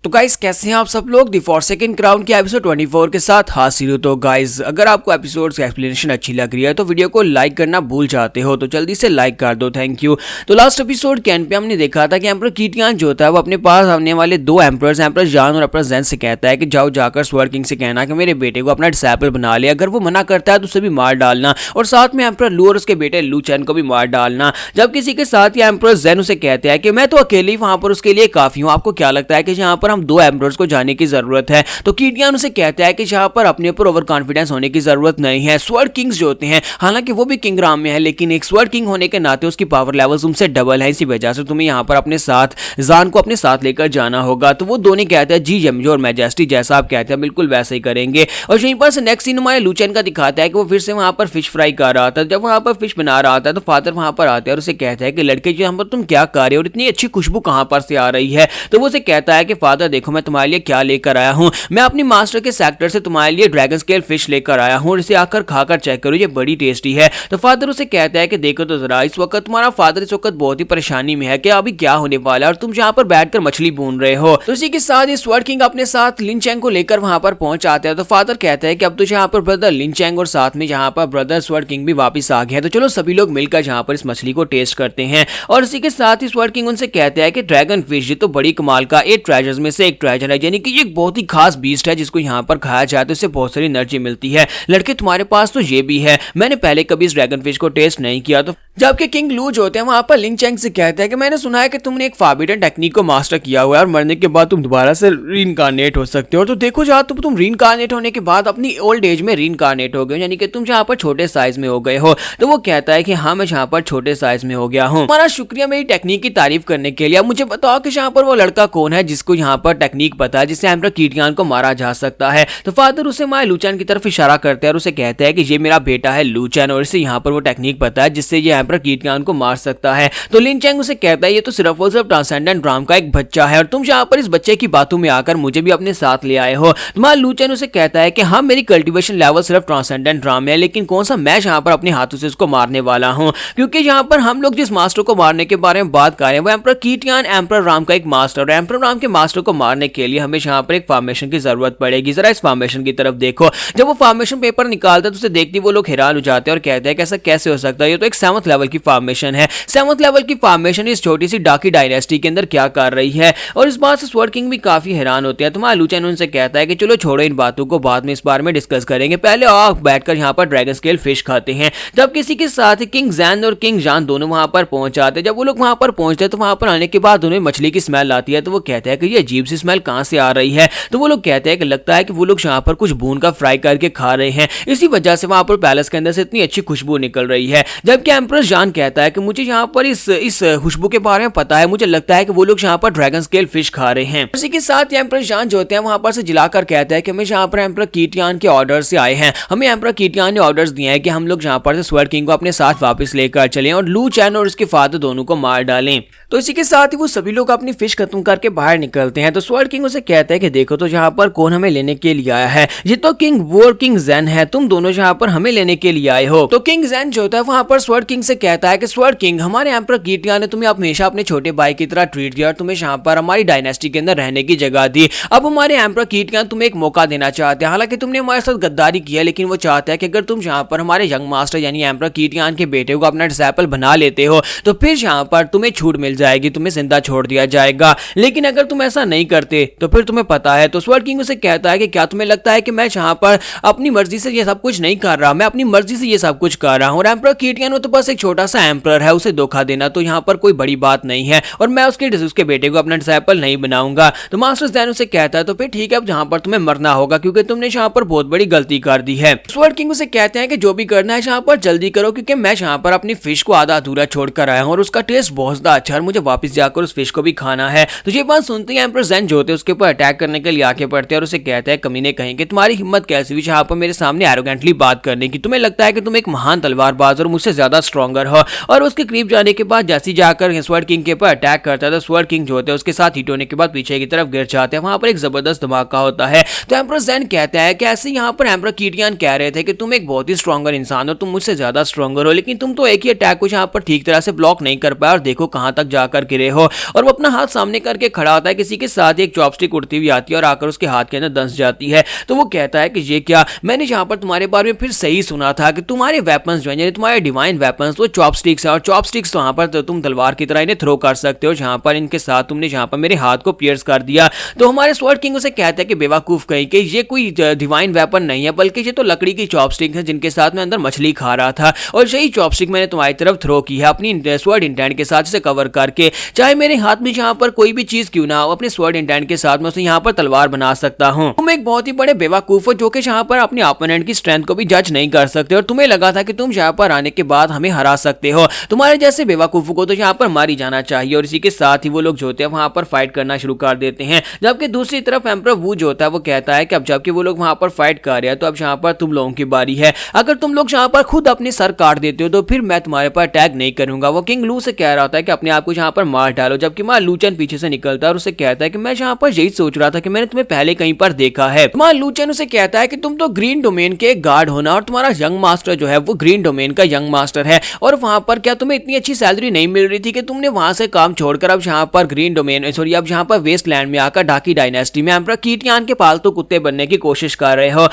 तो गाइस कैसे हैं आप सब लोग। दी फॉरसेकन क्राउन के एपिसोड 24 के साथ हाजिर हो। तो गाइस अगर आपको एपिसोड की एक्सप्लेनेशन अच्छी लग रही है तो वीडियो को लाइक करना भूल जाते हो तो जल्दी से लाइक कर दो, थैंक यू। तो लास्ट एपिसोड के एंड पे हमने देखा था कि एम्परर कीटियान जो होता है वो अपने पास आने वाले दो एम्परर्स एम्परर जान और एम्परर ज़ेन से कहता है कि जाओ जाकर स्वर्ड किंग से कहना कि मेरे बेटे को अपना डिसाइपल बना ले। अगर वो मना करता है तो उसे भी मार डालना और साथ में एम्परर लू और उसके बेटे लू चैन को भी मार डालना। जब किसी के साथ ही एम्परर ज़ेन उसे कहते हैं कि मैं तो अकेले ही वहां पर उसके लिए काफी हूँ। आपको क्या लगता है कि यहाँ पर हम दो एम्परर्स को जाने की जरूरत है? तो कीटियान उसे कहता है कि जहां पर अपने ऊपर ओवर कॉन्फिडेंस होने की जरूरत नहीं है। स्वर्ड किंग्स जो होते हैं हालांकि वो भी किंग राम में है लेकिन एक स्वर्ड किंग होने के नाते उसकी पावर लेवल्स उनसे डबल है, इसी वजह से तुम्हें यहां पर अपने साथ जान को अपने साथ लेकर जाना होगा। तो वो दोनों कहते हैं जी जमजो और मैजेस्टी जैसा आप कहते हैं बिल्कुल वैसे ही करेंगे। और यहीं पर से नेक्स्ट सीन हमारे लू चैन का दिखाता है कि वो फिर से वहां पर फिश फ्राई कर रहा था। जब वहां पर फिश बना रहा था तो फादर वहां पर आते हैं और उसे कहता है कि लड़के जो हम पर तुम क्या कर रहे हो और इतनी अच्छी खुशबू कहां पर से आ रही है? तो वो उसे कहता है कि फादर देखो मैं तुम्हारे लिए क्या लेकर आया हूं, मैं अपनी मास्टर के सेक्टर से तुम्हारे लिए ड्रैगन स्केल फिश लेकर आया हूं और इसे आकर खाकर चेक करो, ये बड़ी टेस्टी है। तो फादर उसे कहता है कि देखो तो जरा इस वक्त तुम्हारा फादर इस वक्त बहुत ही परेशानी में है कि अभी क्या होने वाला है और तुम यहाँ पर बैठकर मछली भून रहे हो। तो इसी के साथ ये स्वर्ड किंग अपने साथ लिन चैंग को लेकर वहां पर पहुंच आते हैं। तो फादर कहता है कि अब तो यहाँ पर ब्रदर लिन चैंग और साथ में यहाँ पर ब्रदर स्वर्ड किंग भी वापस आ गए हैं, तो चलो सभी लोग मिलकर यहाँ पर इस मछली को टेस्ट करते हैं। और इसी के साथ ही स्वर्ड किंग उनसे कहता है कि ड्रैगन फिश ये तो बड़ी कमाल का 8 ट्रेजर्स में से एक ट्रेजर है, यानी कि ये एक बहुत ही खास बीस्ट है जिसको यहाँ पर खाया जाए तो इससे बहुत सारी एनर्जी मिलती है। लड़के तुम्हारे पास तो ये भी है, मैंने पहले कभी इस ड्रैगन फिश को टेस्ट नहीं किया। तो जबकि किंग लू जो होते हैं वहां पर लिन चैंग से कहते हैं कि मैंने सुना है कि तुमने एक फॉरबिडन टेक्निक को मास्टर किया हुआ है और मरने के बाद तुम दोबारा से रीइंकार्नेट हो सकते हो। तो देखो जहाँ तुम रीइंकार्नेट होने के बाद अपनी ओल्ड एज में रीइंकार्नेट हो गए, यानी कि तुम जहाँ पर छोटे साइज में हो गए हो। तो वो कहता है कि हाँ मैं जहाँ पर छोटे साइज में हो गया हूँ। हमारा शुक्रिया मेरी टेक्निक की तारीफ करने के लिए। अब मुझे बताओ कि यहाँ पर वो लड़का कौन है जिसको यहाँ पर टेक्निक पता है जिससे एम्परर कीटियान को मारा जा सकता है? तो फादर उसे माय लू चैन की तरफ इशारा करते हैं और उसे कहते हैं कि ये मेरा बेटा है लू चैन और इसे यहाँ पर वो टेक्निक पता है जिससे ये एम्परर कीटियान को मार सकता है। तो लिन चैंग उसे कहता है ये तो सिर्फ और सिर्फ ट्रांसेंडेंट ड्राम का एक बच्चा है और तुम यहाँ पर इस बच्चे की बातों में आकर मुझे भी अपने साथ ले आए हो। तुम्हारा लू चैन उसे कहता है कि हाँ मेरी कल्टीवेशन लेवल सिर्फ ट्रांसेंडेंट ड्राम में है लेकिन कौन सा मैं यहाँ पर अपने हाथों से उसको मारने वाला हूँ, क्योंकि यहाँ पर हम लोग जिस मास्टर को मारने के बारे में बात कर रहे हैं वो एम्परर कीटियान एम्परर राम का एक मास्टर और एम्परर राम के मास्टर को मारने के लिए हमें यहाँ पर एक फॉर्मेशन की जरूरत पड़ेगी। जरा इस फॉर्मेशन की तरफ देखो। जब वो फॉर्मेशन पेपर निकालता है तो उसे देखते वो लोग हैरान हो जाते हैं और कहते हैं कि ऐसा कैसे हो सकता है, ये तो एक 7th लेवल की फॉर्मेशन है। 7th लेवल की फॉर्मेशन इस छोटी सी डाकी डायनेस्टी के अंदर क्या कर रही है? और इस बात से स्वर्ड किंग भी काफी हैरान होते हैं। तुम्हारा लू चैन उनसे कहता है कि चलो छोड़ो इन बातों को, बाद में इस बारे में डिस्कस करेंगे, पहले आप बैठकर यहाँ पर ड्रैगन स्केल फिश खाते हैं। जब किसी के साथ किंग ज़ैन और किंग जान दोनों वहां पर पहुंच जाते हैं। जब वो लोग वहां पर पहुंचते हैं तो वहां पर आने के बाद उन्हें मछली की स्मेल आती है। तो वो कहते हैं कि ये अजीब सी स्मेल कहां से आ रही है? तो वो लोग कहते हैं कि लगता है कि वो लोग यहाँ पर कुछ भून का फ्राई करके खा रहे हैं, इसी वजह से वहां पर पैलेस के अंदर से इतनी अच्छी खुशबू निकल रही है। जबकि एम्परर जान कहता है कि मुझे यहाँ पर इस खुशबू के बारे में पता है, मुझे लगता है कि वो लोग यहाँ पर ड्रैगन स्केल फिश खा रहे हैं। इसी के साथ एम्परर जान जो होते हैं वहां पर से जिलाकर कहते हैं कि हमें यहाँ पर एम्परर कीटियान के ऑर्डर से आए हैं। हमें एम्परर कीटियान ने ऑर्डर्स दिए हैं कि हम लोग यहाँ पर से स्वर्ड किंग को अपने साथ वापस लेकर चलें और लू चैन और उसके फादर दोनों को मार डालें। तो इसी के साथ ही वो सभी लोग अपनी फिश खत्म करके बाहर निकलते हैं। तो स्वर्ड किंग उसे कहता है कि देखो तो यहाँ पर कौन हमें लेने के लिए आया है, ये तो किंग वू और किंग ज़ैन है, तुम दोनों यहाँ पर हमें लेने के लिए आए हो। तो किंग ज़ैन जो होता है वहां पर स्वर्ड किंग से कहता है कि स्वर्ड किंग हमारे एम्परर कीटियान ने तुम्हें हमेशा अपने छोटे भाई की तरह ट्रीट किया और तुम्हें यहाँ पर हमारी डायनेस्टी के अंदर रहने की जगह दी। अब हमारे एम्परर कीटियान तुम्हें एक मौका देना चाहते हैं। हालांकि तुमने हमारे साथ गद्दारी किया लेकिन वो चाहता है कि अगर तुम यहाँ पर हमारे यंग मास्टर यानी एम्परर कीटियान के बेटे को अपना डिसाइपल बना लेते हो तो फिर यहाँ पर तुम्हें छूट मिल जाएगी, तुम्हें जिंदा छोड़ दिया जाएगा। लेकिन अगर तुम ऐसा नहीं करते तो फिर तुम्हें पता है। तो स्वर्ड किंग उसे कहता है कि क्या तुम्हें लगता है कि मैं यहाँ पर अपनी मर्जी से ये सब कुछ नहीं कर रहा, मैं अपनी मर्जी से ये सब कुछ कर रहा हूँ और एम्परर कीटियान तो बस एक छोटा सा एम्परर है, उसे धोखा देना तो यहाँ पर कोई बड़ी बात नहीं है और मैं उसके बेटे को अपना डिसाइपल नहीं बनाऊंगा। तो मास्टर ज़ैन उसे कहता है तो फिर ठीक है, अब जहाँ पर तुम्हें मरना होगा क्योंकि तुमने यहाँ पर बहुत बड़ी गलती कर दी है। स्वर्ड किंग उसे कहते हैं कि जो भी करना है यहाँ पर जल्दी करो क्योंकि मैं यहाँ पर अपनी फिश को आधा अधूरा छोड़कर आया हूँ और उसका टेस्ट बहुत ज्यादा अच्छा है और मुझे वापस जाकर उस फिश को भी खाना है। तो ये बात सुनते ही एम्परर ज़ैन जो होते हैं उसके ऊपर अटैक करने के लिए आके पड़ते हैं और उसे कहते हैं कमीने कहेंगे तुम्हारी हिम्मत कैसी हुई यहाँ पर मेरे सामने एरोगेंटली बात करने की? तुम्हें लगता है कि तुम एक महान तलवारबाज और मुझसे ज्यादा स्ट्रॉन्गर हो? और उसके करीब जाने के बाद जैसे जाकर स्वर्ड किंग के ऊपर अटैक करता है तो स्वर्ड किंग जो होते हैं उसके साथ हिट होने के बाद पीछे की तरफ गिर जाते हैं। वहां पर एक जबरदस्त धमाका होता है। तो एम्परर ज़ैन कहता है कि ऐसे यहाँ पर एम्परर कीटियान कह रहे थे कि तुम एक बहुत ही स्ट्रॉन्गर इंसान हो, तुम मुझसे ज्यादा स्ट्रॉन्गर हो, लेकिन तुम तो एक ही अटैक को यहाँ पर ठीक तरह से ब्लॉक नहीं कर पाए और देखो कहां तक जाकर गिरे हो। और वो अपना हाथ सामने करके खड़ा होता है, किसी के साथ एक चॉपस्टिक उड़ती हुई आती है और आकर उसके हाथ के अंदर दंस जाती है। तो वो कहता है कि ये क्या, मैंने यहाँ पर तुम्हारे बारे में फिर सही सुना था कि तुम्हारे वेपन्स जो है तुम्हारे डिवाइन वेपन्स वो चॉपस्टिक्स है, और चॉपस्टिक्स वहां पर तो तुम तलवार की तरह इन्हें थ्रो कर सकते हो, जहां पर इनके साथ तुमने जहां पर मेरे हाथ को पियर्स कर दिया। तो हमारे स्वॉर्ड किंग उसे कहता है कि बेवकूफ कहीं कि ये कोई डिवाइन वेपन नहीं है, बल्कि ये तो लकड़ी की चॉपस्टिक है जिनके साथ मैं अंदर मछली खा रहा था, और यही चॉपस्टिक मैंने तुम्हारी तरफ थ्रो की है अपनी स्वॉर्ड इंटेंट के साथ इसे कवर करके। चाहे मेरे हाथ में यहाँ पर कोई भी चीज क्यों ना हो, अपने स्वॉर्ड इंटेंट के साथ मैं उसे यहाँ पर तलवार बना सकता हूँ। तुम एक बहुत ही बड़े बेवकूफ हो जो कि यहाँ पर अपने ओपोनेंट की स्ट्रेंथ को भी जज नहीं कर सकते, और तुम्हें लगा था कि तुम यहाँ पर आने के बाद हमें हरा सकते हो। तुम्हारे जैसे बेवकूफों को तो यहाँ पर मारी जाना चाहिए। और इसी के साथ ही वो लोग जो होते हैं वहां पर फाइट करना शुरू कर देते हैं, जबकि दूसरी तरफ एम्परर वू जो होता है वो कहता है कि अब जबकि वो लोग वहां पर फाइट कर रहे हैं तो अब यहाँ पर तुम लोगों की बारी है। अगर तुम लोग यहाँ पर खुद अपने सर काट देते हो तो फिर मैं तुम्हारे पर अटैक नहीं करूंगा। वो किंग लू से कह रहा होता है कि अपने आप को यहाँ पर मार डालो, जबकि मां लूचन पीछे से निकलता है और उसे कहता है कि मैं यहाँ पर यही सोच रहा था कि मैंने तुम्हें पहले कहीं पर देखा है। मां लूचन उसे कहता है कि तुम तो ग्रीन डोमेन के गार्ड होना, और तुम्हारा यंग मास्टर जो है वो ग्रीन डोमेन का यंग मास्टर है, और वहां पर क्या तुम्हें इतनी अच्छी सैलरी नहीं मिल रही थी कि तुमने वहां से काम छोड़कर अब यहाँ पर ग्रीन डोमेन सॉरी अब यहाँ पर वेस्टलैंड में आकर डाकी डायनेस्टी में एम्परर कीटियान के पालतू कुत्ते बनने की कोशिश कर रहे हो।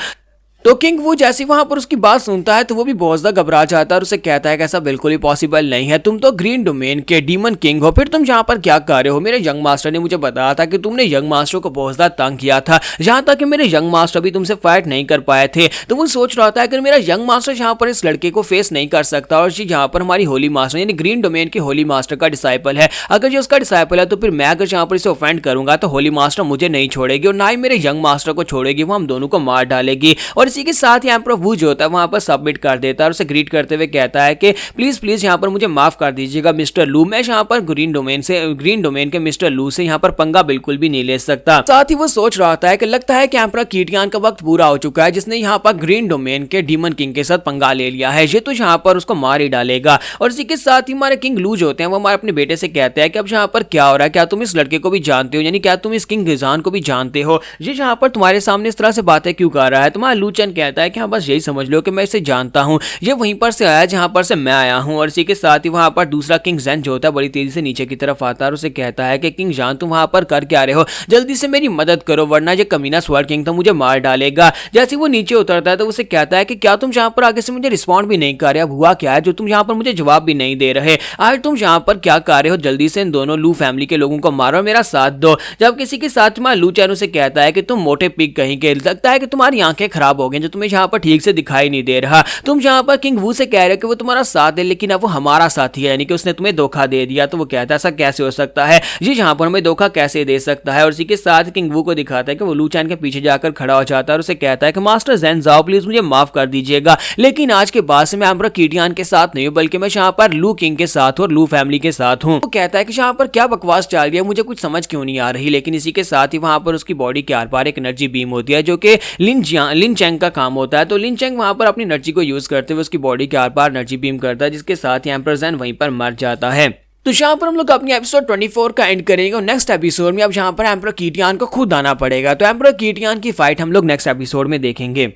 तो किंग वो जैसे वहां पर उसकी बात सुनता है तो वो भी बहुत ज्यादा घबरा जाता है और उसे कहता है कि ऐसा बिल्कुल ही पॉसिबल नहीं है, तुम तो ग्रीन डोमेन के डीमन किंग हो, फिर तुम यहाँ पर क्या कर रहे हो। मेरे यंग मास्टर ने मुझे बताया था कि तुमने यंग मास्टर को बहुत ज्यादा तंग किया था, जहां तक कि मेरे यंग मास्टर भी तुमसे फाइट नहीं कर पाए थे। तो वो सोच रहा था कि मेरा यंग मास्टर यहाँ पर इस लड़के को फेस नहीं कर सकता, और यहाँ पर हमारी होली मास्टर यानी ग्रीन डोमेन के होली मास्टर का डिसाइपल है। अगर ये उसका डिसाइपल है तो फिर मैं अगर यहाँ पर इसे ऑफेंड करूंगा तो होली मास्टर मुझे नहीं छोड़ेगी और ना ही मेरे यंग मास्टर को छोड़ेगी, वो हम दोनों को मार डालेगी। और इसी के साथ यहाँ वो जो होता है वहां पर सबमिट कर देता है और उसे ग्रीट करते हुए कहता है कि प्लीज प्लीज यहाँ पर मुझे माफ कर दीजिएगा मिस्टर लू, मैं यहाँ पर ग्रीन डोमेन के मिस्टर लू से यहाँ पर पंगा बिल्कुल भी नहीं ले सकता। साथ ही वो सोच रहा था कि लगता है कि एम्परर कीटियान का वक्त पूरा हो चुका है, जिसने यहाँ पर ग्रीन डोमेन के डीमन किंग के साथ पंगा ले लिया है, ये तो यहाँ पर उसको मार ही डालेगा। और इसी के साथ ही हमारे किंग लू जो होते हैं वो हमारे अपने बेटे से कहते हैं कि अब यहाँ पर क्या हो रहा है, क्या तुम इस लड़के को भी जानते हो, यानी क्या तुम इस किंग गिजान को भी जानते हो, ये यहाँ पर तुम्हारे सामने इस तरह से बातें क्यों कर रहा है। तुम्हारा लूचन कहता है कि हाँ बस यही समझ लो कि मैं इसे जानता हूं, ये वहीं पर से आया जहां पर से मैं आया हूं। और इसी के साथ ही वहां पर दूसरा किंग ज़ेन जो होता है बड़ी तेजी से नीचे की तरफ आता है और उसे कहता है कि किंग जान तुम वहां पर कर क्या रहे हो, जल्दी से मेरी मदद करो वरना ये कमीना स्वॉर्ड किंग तो मुझे मार डालेगा। जैसे वो नीचे उतरता है तो उसे कहता है कि क्या तुम यहाँ पर आगे से मुझे रिस्पॉन्ड भी नहीं कर रहे, अब हुआ क्या है जो तुम यहाँ पर मुझे जवाब भी नहीं दे रहे, आज तुम यहाँ पर क्या कर रहे हो, जल्दी से इन दोनों लू फैमिली के लोगों को मारो और मेरा साथ दो। जब किसी के साथ में लू चैन उसे कहता है कि तुम मोटे पिग कहीं के, लगता है कि तुम्हारी आंखें खराब हो गई जो तुम्हें यहाँ पर ठीक से दिखाई नहीं दे रहा, तुम यहाँ पर किंग वू से कह रहे हो कि वो तुम्हारा साथ है लेकिन अब वो हमारा साथी है, यानी कि उसने तुम्हें धोखा दे दिया। तो वो कहता है ऐसा कैसे हो सकता है, जी यहाँ पर हमें धोखा कैसे दे सकता है। और इसी के साथ किंग वू को दिखाता है कि वो लू चैन के पीछे जाकर खड़ा हो जाता है और उसे कहता है कि मास्टर ज़ेन जाओ प्लीज मुझे माफ कर दीजिएगा, लेकिन आज के बाद से मैं एम्परर कीटियान के साथ नहीं हूँ बल्कि मैं यहाँ पर लू किंग के साथ और लू फैमिली के साथ हूँ। वो कहता है कि यहाँ पर क्या बकवास चल रही है, मुझे कुछ समझ क्यों नहीं आ रही। लेकिन इसी के साथ ही वहां पर उसकी बॉडी के आर पार एक एनर्जी बीम होती है जो कि लिन चैंग का काम होता है। तो लिन चैंग वहां पर अपनी एनर्जी को यूज करते हुए उसकी बॉडी के आर पार एनर्जी बीम करता है, जिसके साथ ही एम्परर ज़ेन वहीं पर मर जाता है। तो यहाँ पर हम लोग अपनी एपिसोड 24 का एंड करेंगे और नेक्स्ट एपिसोड में अब यहाँ पर एम्परर कीटियान को खुद आना पड़ेगा। तो एम्परर कीटियान की फाइट हम लोग नेक्स्ट एपिसोड में देखेंगे।